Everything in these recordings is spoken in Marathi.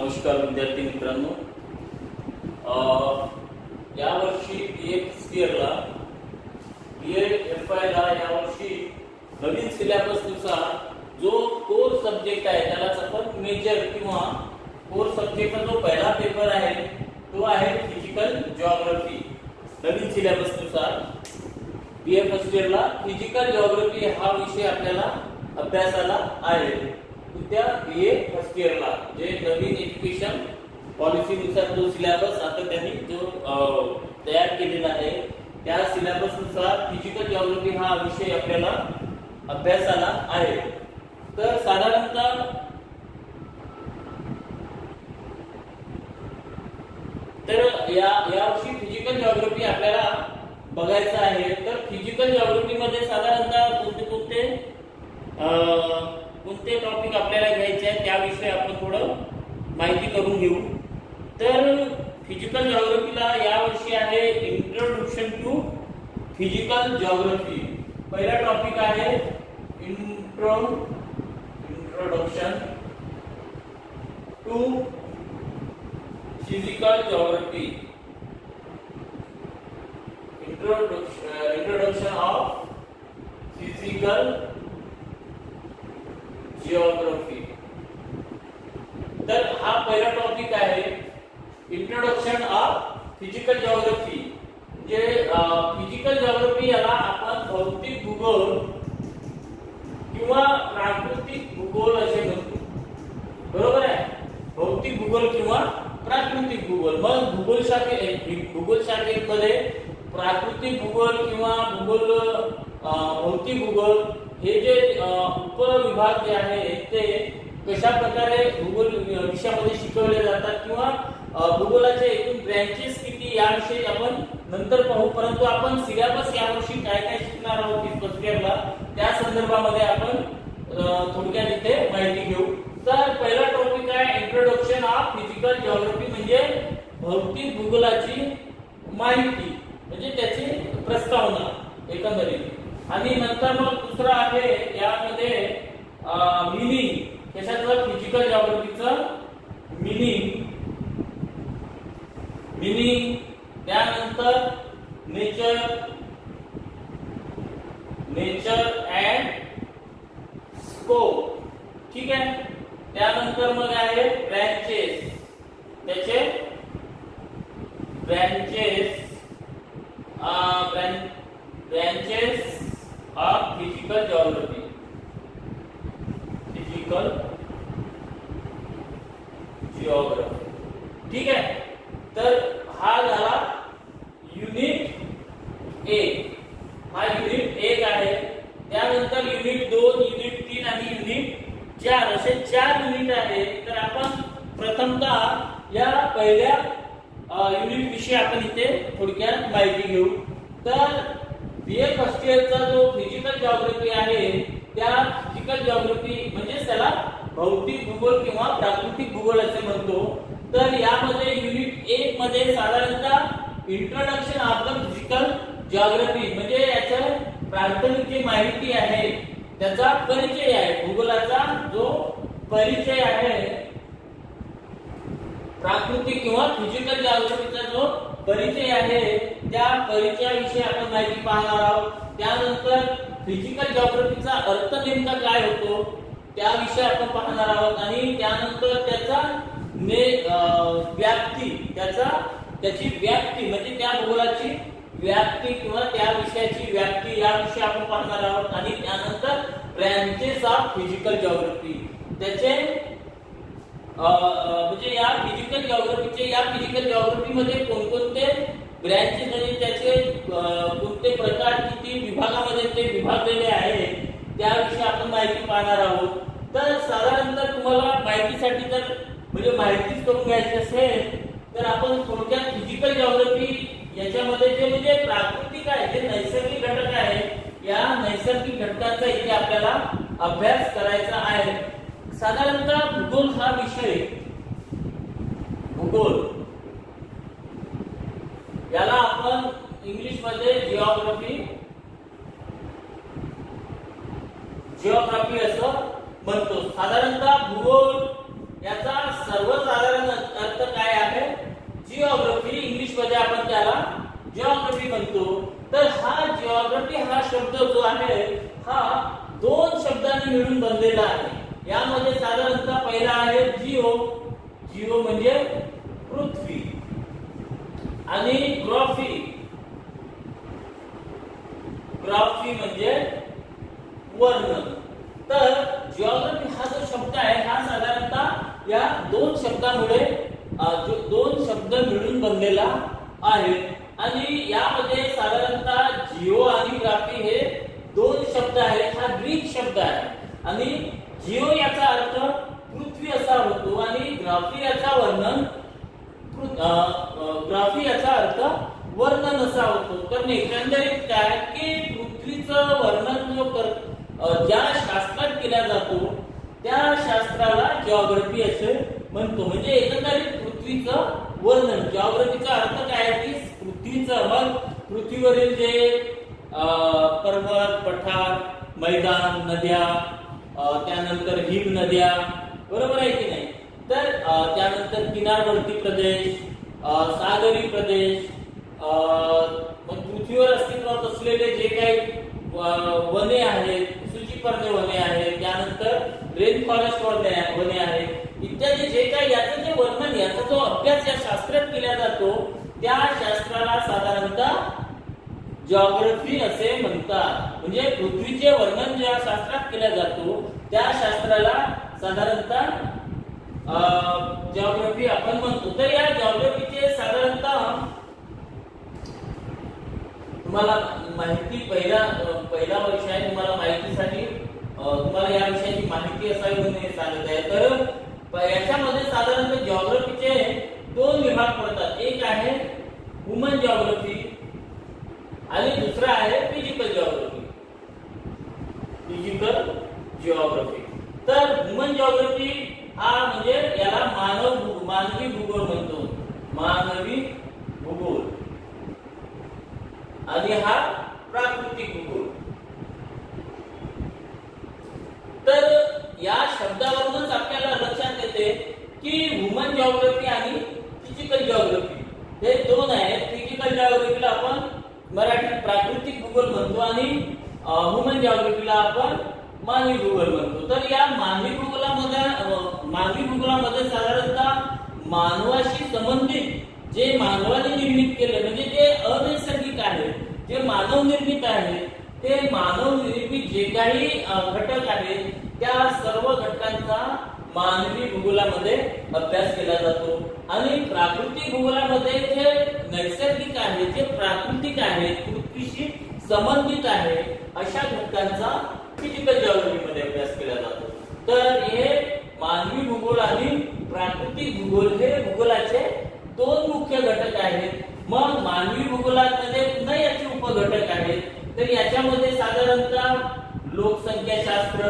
नमस्कार विद्यार्थी मित्रांनो, यावर्षी फर्स्ट इयरला BA ला यावर्षी नवीन सिलेबस नुसार जो कोर सब्जेक्ट आहे त्यालाच आपण मेजर किंवा कोर सब्जेक्टचा जो पहिला पेपर आहे तो आहे फिजिकल जिओग्राफी। नवीन सिलेबस नुसार BA फर्स्ट इयरला फिजिकल जिओग्राफी हा विषय आपल्याला अभ्यासाला आहे। त्या BA फर्स्ट इयरला जे नवीन एज्युकेशन पॉलिसी नुसार जो सिलेबस आता त्यांनी जो तयार केलेला आहे त्या सिलेबस नुसार फिजिकल जिओग्राफी हा विषय आपल्याला अभ्यासाला आहे। तर साधारणतः यावर्षी फिजिकल जिओग्राफी आपल्याला बघायचं आहे। तर फिजिकल जिओग्राफी मध्ये साधारणतः कोणते टॉपिक आपल्याला घ्यायचे आहे त्याविषयी आपण थोडं माहिती करून घेऊ। तर फिजिकल जिओग्राफीला यावर्षी आहे इंट्रोडक्शन टू फिजिकल जिओग्राफी। पहिला टॉपिक आहे introduction to physical geography. Introduction of physical geography. तर हा पहिला टॉपिक आहे इंट्रोडक्शन ऑफ फिजिकल जिओग्राफी। जे फिजिकल जिओग्राफी याला आपण भौतिक भूगोल किंवा प्राकृतिक भूगोल असे म्हणतो, बरोबर आहे। भौतिक भूगोल किंवा प्राकृतिक भूगोल। मग भूगोल शाखेमध्ये प्राकृतिक भूगोल किंवा भौतिक भूगोल हे जे उपविभाग जे आहे ते कशा प्रकारे भूगोल विषयामध्ये शिकवले जातात किंवा भूगोलाचे एकूण ब्रँचेस किती याविषयी आपण नंतर पाहू। परंतु आपण सिलेबस यावर्षी काय काय शिकणार आहोत फर्स्ट इयरला त्या संदर्भामध्ये आपण थोडक्यात इथे माहिती घेऊ। तर पहिला टॉपिक आहे इंट्रोडक्शन ऑफ फिजिकल जिओग्राफी, म्हणजे भौतिक भूगोलाची माहिती, म्हणजे त्याची प्रस्तावना एकंदरीत। आणि नंतर मग दुसरा आहे यामध्ये मीनिंग, कशाचं फिजिकल जिओग्राफीचं मीनिंग। त्यानंतर नेचर अँड स्कोप, ठीक आहे। त्यानंतर मग आहे ब्रँचेस, त्याचे ब्रँचेस ऑफ फिजिकल जिओग्राफी। ठीक आहे। तर हा झाला युनिट 1, हा युनिट 1 आहे। त्यानंतर युनिट 2, युनिट 3 आणि युनिट 4 असे 4 युनिट आहे। तर आपण प्रथमतः या पहिल्या युनिट विषयी आपण इथे थोडक्यात माहिती घेऊ। तर BA फर्स्ट इयरचा जो फिजिकल जिओग्राफी आहे त्या फिजिकल जिओग्राफी म्हणजे त्याला भौतिक भूगोल किंवा प्राकृतिक भूगोल असे म्हणतो। तर यामध्ये युनिट 1 मध्ये साधारणतः introduction of the physical geography म्हणजे याच्या प्राथमिक जी माहिती आहे त्याचा परिचय आहे, भूगोलाचा जो परिचय आहे, प्राकृतिक किंवा फिजिकल जिओग्राफीचा जो परिचय आहे त्या परिचयाविषयी आपण माहिती पाहणार आहोत। त्यानंतर फिजिकल जिओग्राफीचा अर्थ नेमका काय होतो त्याविषयी आपण पाहणार आहोत। आणि त्यानंतर त्याचा त्याची व्याप्ती म्हणजे त्या भूगोलाची व्याप्ती किंवा त्या विषयाची व्याप्ती याविषयी आपण पाहणार आहोत। आणि त्यानंतर ब्रँचेस ऑफ फिजिकल जिओग्राफी, त्याचे म्हणजे या फिजिकल जिओग्राफी मध्ये कोणकोणते ब्रँचेस म्हणजे त्याचे कोणते प्रकार किती विभागामध्ये ते विभागलेले आहे त्याविषयी आपण माहिती पाहणार आहोत। तर साधारणतः तुम्हाला माहितीसाठी जर म्हणजे माहितीच करून घ्यायची असेल तर आपण थोडक्यात फिजिकल जिओग्राफी याच्यामध्ये जे म्हणजे प्राकृतिक आहे, जे नैसर्गिक घटक आहे, या नैसर्गिक घटकांचा इथे आपल्याला अभ्यास करायचा आहे। साधारणतः भूगोल हा विषय, भूगोल याला आपण इंग्लिश मध्ये जिओग्राफी असं म्हणतो। साधारणतः भूगोल याचा सर्वसाधारण अर्थ काय आहे? जिओग्राफी, इंग्लिश मध्ये आपण त्याला जिओग्राफी म्हणतो. तर हा जिओग्राफी हा शब्द जो आहे हा दोन शब्दांनी मिळून बनलेला आहे. यामध्ये साधारणतः पहिला आहे जिओ. जिओ म्हणजे पृथ्वी आणि ग्राफी. ग्राफी म्हणजे वर्णन. तर जिओग्राफी हा जो शब्द आहे हा साधारणतः या दोन शब्दामुळे दोन शब्द मिळून बनलेला आहे. आणि यामध्ये साधारणतः जिओ आणि ग्राफी हे दोन शब्द आहेत. हा ग्रीक शब्द आहे आणि जिओ याचा अर्थ पृथ्वी असा होतो आणि ग्राफी याचा अर्थ वर्णन असा होतो. तर एकंदरीत काय की पृथ्वीचं वर्णन ज्या शास्त्रात केला जातो त्या शास्त्राला जिओग्राफी असे म्हणतो. म्हणजे एकंदरीत पृथ्वीचं वर्णन. जिओग्राफीचा अर्थ काय की पृथ्वीचं, मग पृथ्वीवरील जे पर्वत, पठार, मैदान, नद्या, त्यानंतर हिम नद्या, बरोबर आहे की नाही. तर त्यानंतर किनारवर्ती प्रदेश, सागरी प्रदेश, मग पृथ्वीवर अस्तित्वात असलेले जे काही वने आहेत, सूचीपर्णी वने आहेत, त्यानंतर रेन फॉरेस्ट वने आहेत इत्यादी जे काही याचं जे वर्णन, याचा जो अभ्यास या शास्त्रात केला जातो त्या शास्त्राला साधारणतः जिओग्राफी असे म्हणतात. म्हणजे पृथ्वीचे वर्णन ज्या शास्त्रात केला जातो त्या शास्त्राला साधारणतः जिओग्राफी आपण म्हणतो. तर या जिओग्राफीचे साधारणतः तुम्हाला माहिती पहिला वर्ष आहे, तुम्हाला माहितीसाठी तुम्हाला या विषयाची माहिती असावी म्हणून सांगत आहे. तर याच्यामध्ये साधारणतः जिओग्राफीचे दोन विभाग पडतात. एक आहे ह्युमन जिओग्राफी आणि दुसरा आहे फिजिकल जिओग्राफी. Physical geography. तर ह्युमन जिओग्राफी हा म्हणजे याला मानवी भूगोल म्हणतो. मानवी भूगोल. आणि हा प्राकृतिक भूगोल. तर या शब्दावरूनच आपल्याला लक्षात येते की ह्युमन जिओग्राफी आणि फिजिकल जिओग्राफी हे दोन आहेत. फिजिकल जिओग्राफीला आपण मराठीत प्राकृतिक भूगोल म्हणतो आणि ह्युमन जिओग्राफीला आपण मानवी भूगोल म्हणतो. तर या मानवी भूगोलामध्ये साधारणतः मानवाशी संबंधित जे मानवाने निर्मित केले, म्हणजे जे अनैसर्गिक आहे, जे मानव निर्मित आहे, ते मानव निर्मित जे काही घटक आहेत त्या सर्व घटकांचा मानवी भूगोलामध्ये अभ्यास केला जातो. आणि प्राकृतिक भूगोलामध्ये जे नैसर्गिक आहे, जे प्राकृतिक आहे, पृथ्वीशी संबंधित आहे अशा घटकांचा फिजिकल जिओग्राफीमध्ये अभ्यास केला जातो. तर हे मानवी भूगोल आणि प्राकृतिक भूगोल हे भूगोलाचे दोन मुख्य घटक आहेत. मग मानवी भूगोलामध्ये पुन्हा याचे उपघटक आहेत. तर याच्यामध्ये साधारणतः लोकसंख्याशास्त्र,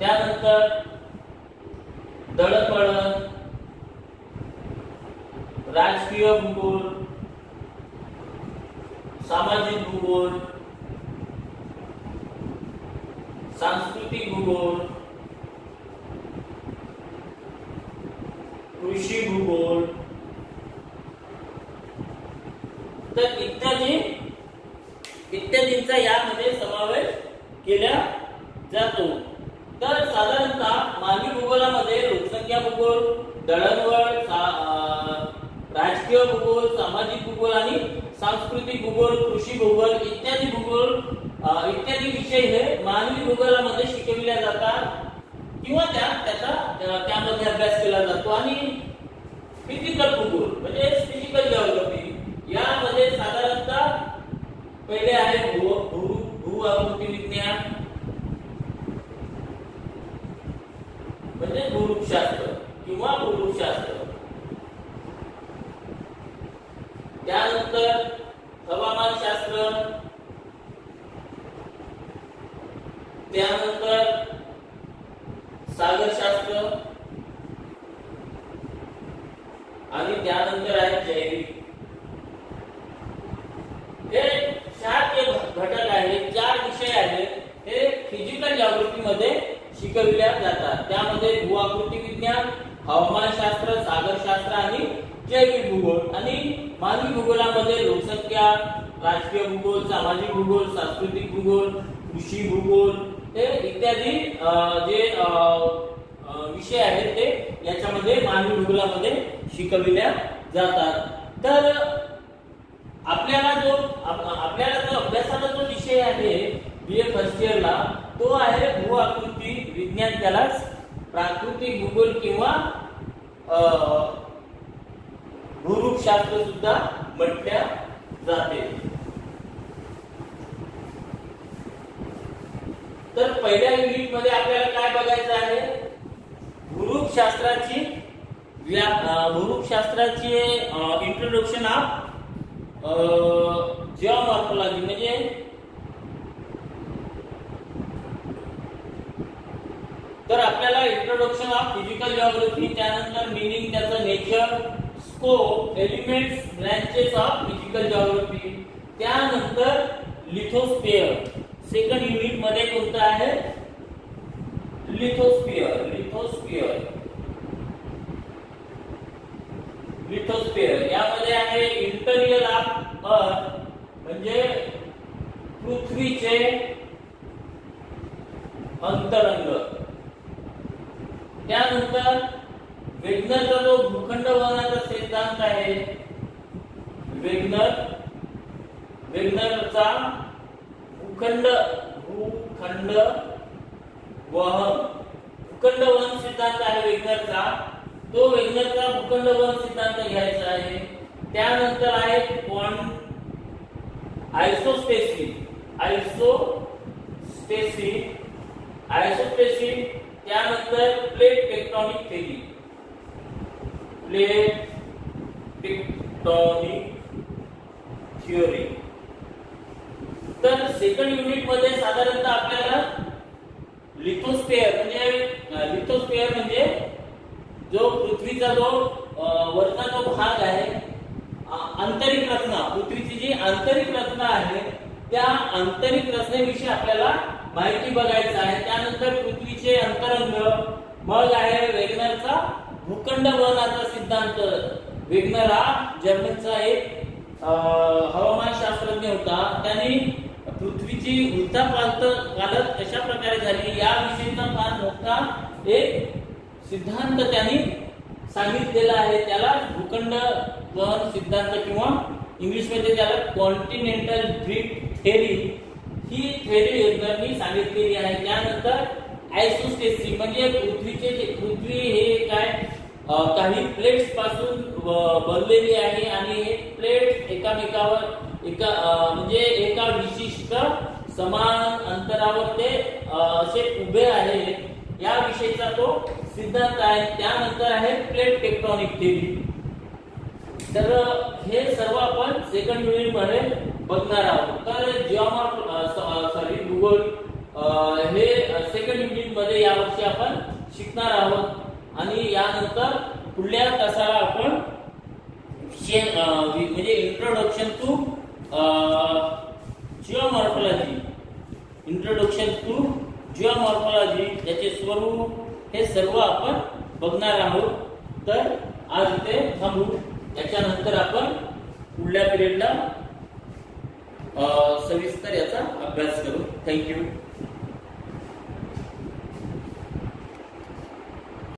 त्यानंतर दळणवळण, राजकीय भूगोल, सामाजिक भूगोल, सांस्कृतिक भूगोल, कृषी भूगोल, तर इत्यादींचा यामध्ये समावेश केला जातो. तर साधारणतः मानवी भूगोलामध्ये लोकसंख्या भूगोल, दळणवळण, राजकीय भूगोल, सामाजिक भूगोल आणि सांस्कृतिक भूगोल, कृषी भूगोल इत्यादी विषय हे मानवी भूगोलामध्ये शिकविले जातात किंवा त्यामध्ये अभ्यास केला जातो. आणि फिजिकल भूगोल म्हणजे फिजिकल जिओग्राफी, यामध्ये साधारणतः पहिले आहे भूआकृती विज्ञान म्हणजे भूरूपशास्त्र किंवा भूरूपशास्त्र. त्यानंतर हवामानशास्त्र, त्यानंतर सागरशास्त्र आणि त्यानंतर आहे जैविक. हे 4 घटक आहेत, 4 विषय आहेत हे फिजिकल जिओग्राफी मध्ये शिकविल्या जातात. त्यामध्ये भूआकृती विज्ञान, हवामानशास्त्र, सागरशास्त्र आणि जैविक भूगोल. आणि मानवी भूगोलामध्ये लोकसंख्या, राजकीय भूगोल, सामाजिक भूगोल, सांस्कृतिक भूगोल, कृषी भूगोल हे इत्यादी जे विषय आहेत ते याच्यामध्ये मानवी भूगोलामध्ये शिकविल्या जातात. तर आपल्याला जो अभ्यासाचा जो विषय आहे बीए फर्स्ट इयरला तो आहे भूआकृती विज्ञान, त्यालाच प्राकृतिक भूगोल किंवा भूरूपशास्त्र सुद्धा म्हटल्या जाते. तर पहिल्या युनिट मध्ये आपल्याला काय बघायचं आहे, भूरूपशास्त्राची इंट्रोडक्शन ऑफ जिओमॉर्फॉलॉजी. म्हणजे तर आपल्याला इंट्रोडक्शन ऑफ फिजिकल जिओग्राफी, त्यानंतर मीनिंग, त्याचं nature, scope, elements, branches of physical geography, त्यानंतर लिथोस्फियर. सेकंड युनिट मध्ये कोणतं आहे, लिथोस्फियर. यामध्ये आहे इंटरियर ऑफ अर्थ, म्हणजे पृथ्वीचे अंतरंग. त्यानंतर वेगनरचा जो भूखंड वहनाचा सिद्धांत आहे, वेगनरचा भूखंड वहन सिद्धांत आहे वेगनरचा. तो वेगनरचा भूखंड वहन सिद्धांत घ्यायचा आहे. त्यानंतर आहे आयसोस्टेसिस. त्यानंतर प्लेट टेक्टोनिक थिअरी. तर सेकंड युनिट मध्ये साधारणतः आपल्याला लिथोस्फियर म्हणजे जो पृथ्वीचा जो वरचा जो भाग आहे, आंतरिक रचना, पृथ्वीची जी आंतरिक रचना आहे त्या आंतरिक रचनेविषयी आपल्याला माहिती बघायचं आहे. त्यानंतर पृथ्वीचे अंतरंग, मग आहे वेगनरचा भूखंड वहनाचा सिद्धांत. वेगनर हा जर्मनीचा एक हवामान शास्त्रज्ञ होता. त्यांनी पृथ्वीची उलथापालथ कशा प्रकारे झाली याविषयीचा फार मोठा एक सिद्धांत त्यांनी सांगितलेला आहे. त्याला भूखंड वहन सिद्धांत किंवा इंग्लिश मध्ये त्याला कॉन्टिनेंटल ड्रिफ्ट थेअरी ही थेअरी वेगनरनी सांगितलेली आहे. त्यानंतर आयसोस्टेसिस म्हणजे पृथ्वी हे काय काही प्लेट्स पासून बनलेली आहे आणि हे प्लेट्स एकामेकावर म्हणजे एका विशिष्ट समान अंतरावर ते असे उभे आहेत, या विषयीचा तो सिद्धांत आहे. त्यानंतर आहे प्लेट टेक्टोनिक थिअरी. तर हे सर्व आपण सेकंड युनिट मध्ये बघणार आहोत. तर भूगोल हे सेकंड युनिट मध्ये यावर्षी आपण शिकणार आहोत. आणि यानंतर पुढल्या तासाला आपण म्हणजे इंट्रोडक्शन टू जिओमॉर्फॉलॉजी त्याचे स्वरूप हे सर्व आपण बघणार आहोत. तर आज इथे थांबू. याच्यानंतर आपण पुढल्या पिरियडला सविस्तर याचा अभ्यास करू. थँक्यू.